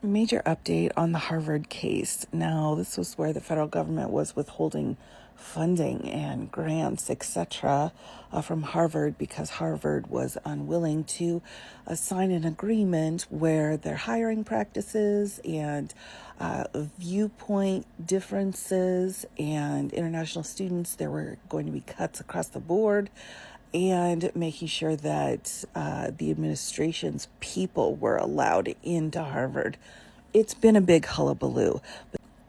Major update on the Harvard case. Now, this was where the federal government was withholding funding and grants, etc., from Harvard because Harvard was unwilling to sign an agreement where their hiring practices and viewpoint differences and international students, there were going to be cuts across the board, and making sure that the administration's people were allowed into Harvard. It's been a big hullabaloo.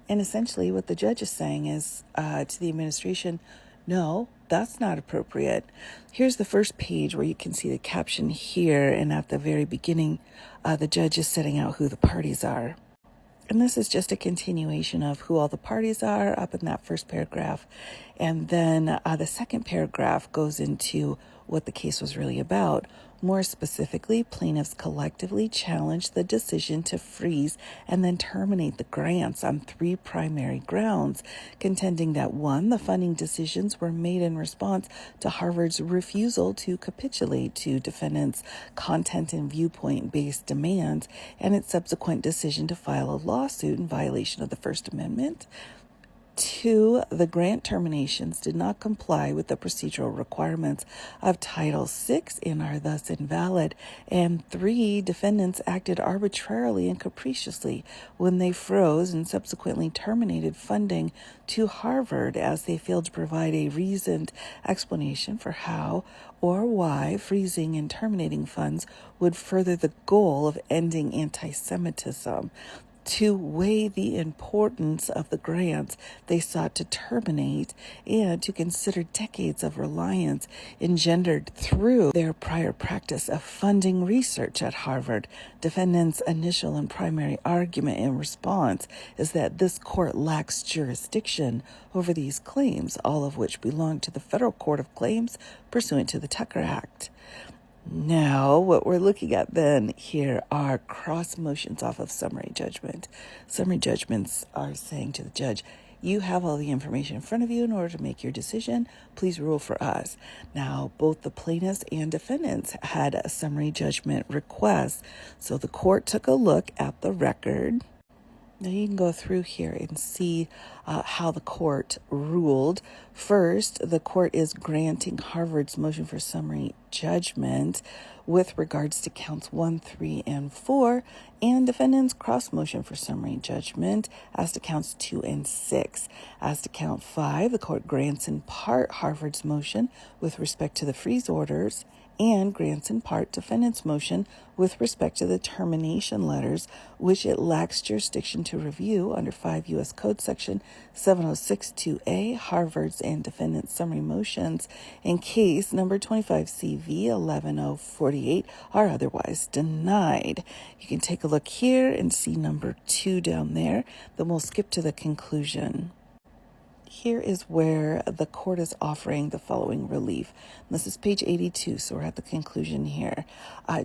And essentially what the judge is saying is to the administration, no, that's not appropriate. Here's the first page where you can see the caption here, and at the very beginning, the judge is setting out who the parties are. And this is just a continuation of who all the parties are up in that first paragraph. And then the second paragraph goes into what the case was really about. More specifically, plaintiffs collectively challenged the decision to freeze and then terminate the grants on three primary grounds, contending that 1, the funding decisions were made in response to Harvard's refusal to capitulate to defendants' content and viewpoint-based demands and its subsequent decision to file a lawsuit in violation of the First Amendment. 2, the grant terminations did not comply with the procedural requirements of Title VI and are thus invalid. And 3, defendants acted arbitrarily and capriciously when they froze and subsequently terminated funding to Harvard, as they failed to provide a reasoned explanation for how or why freezing and terminating funds would further the goal of ending anti-Semitism. To weigh the importance of the grants they sought to terminate and to consider decades of reliance engendered through their prior practice of funding research at Harvard. Defendants' initial and primary argument in response is that this court lacks jurisdiction over these claims, all of which belong to the Federal Court of Claims pursuant to the Tucker Act. Now, what we're looking at then here are cross motions off of summary judgment. Summary judgments are saying to the judge, you have all the information in front of you in order to make your decision. Please rule for us. Now, both the plaintiffs and defendants had a summary judgment request. So the court took a look at the record. Now you can go through here and see how the court ruled. First, the court is granting Harvard's motion for summary judgment with regards to counts 1, 3, and 4, and defendants' cross motion for summary judgment as to counts 2 and 6. As to count 5, the court grants in part Harvard's motion with respect to the freeze orders and grants in part defendant's motion with respect to the termination letters, which it lacks jurisdiction to review under 5 U.S. Code Section 706-2A, Harvard's and defendant's summary motions in case number 25 CV 11048 are otherwise denied. You can take a look here and see number 2 down there. Then we'll skip to the conclusion. Here is where the court is offering the following relief. This is page 82, so we're at the conclusion here.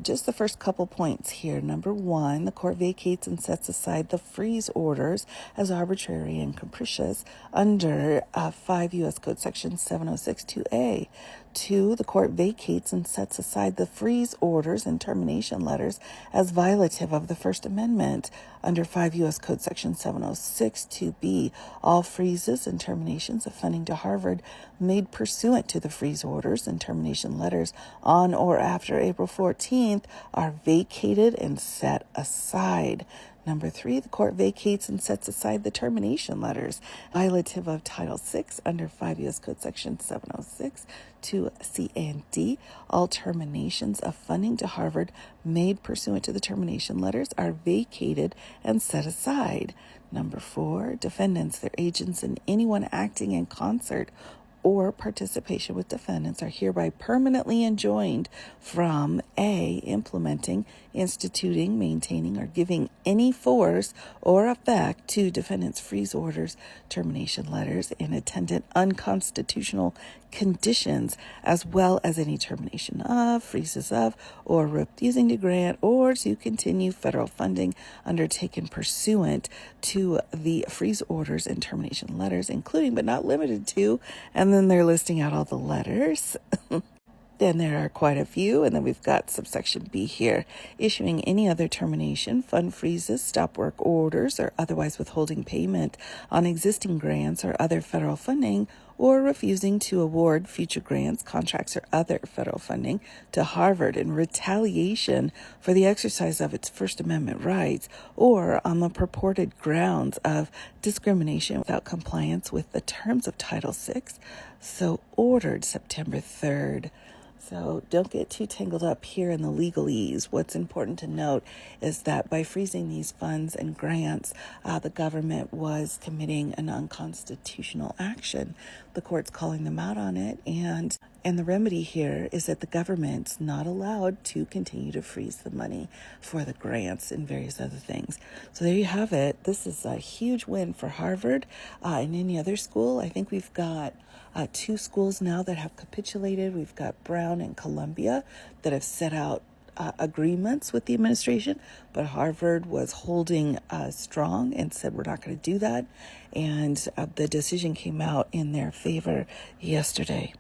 Just the first couple points here. Number 1, the court vacates and sets aside the freeze orders as arbitrary and capricious under 5 U.S. Code Section 706-2A. 2, the court vacates and sets aside the freeze orders and termination letters as violative of the First Amendment under 5 U.S. Code Section 706-2B. All freezes and terminations of funding to Harvard made pursuant to the freeze orders and termination letters on or after April 14th are vacated and set aside. Number 3, the court vacates and sets aside the termination letters violative of Title VI under 5 U.S. Code Section 706 to C and D. All terminations of funding to Harvard made pursuant to the termination letters are vacated and set aside. Number 4, defendants, their agents, and anyone acting in concert or participation with defendants are hereby permanently enjoined from A, implementing, instituting, maintaining, or giving any force or effect to defendants' freeze orders, termination letters, and attendant unconstitutional conditions, as well as any termination of, freezes of, or refusing to grant or to continue federal funding undertaken pursuant to the freeze orders and termination letters, including but not limited to, and then they're listing out all the letters. and there are quite a few. And then we've got subsection B here, issuing any other termination, fund freezes, stop work orders, or otherwise withholding payment on existing grants or other federal funding, or refusing to award future grants, contracts, or other federal funding to Harvard in retaliation for the exercise of its First Amendment rights, or on the purported grounds of discrimination without compliance with the terms of Title VI, so ordered September 3rd. So don't get too tangled up here in the legalese. What's important to note is that by freezing these funds and grants, the government was committing an unconstitutional action. The court's calling them out on it, and the remedy here is that the government's not allowed to continue to freeze the money for the grants and various other things. So there you have it. This is a huge win for Harvard and any other school. I think we've got 2 schools now that have capitulated. We've got Brown and Columbia that have set out agreements with the administration, but Harvard was holding strong and said, we're not going to do that. And the decision came out in their favor yesterday.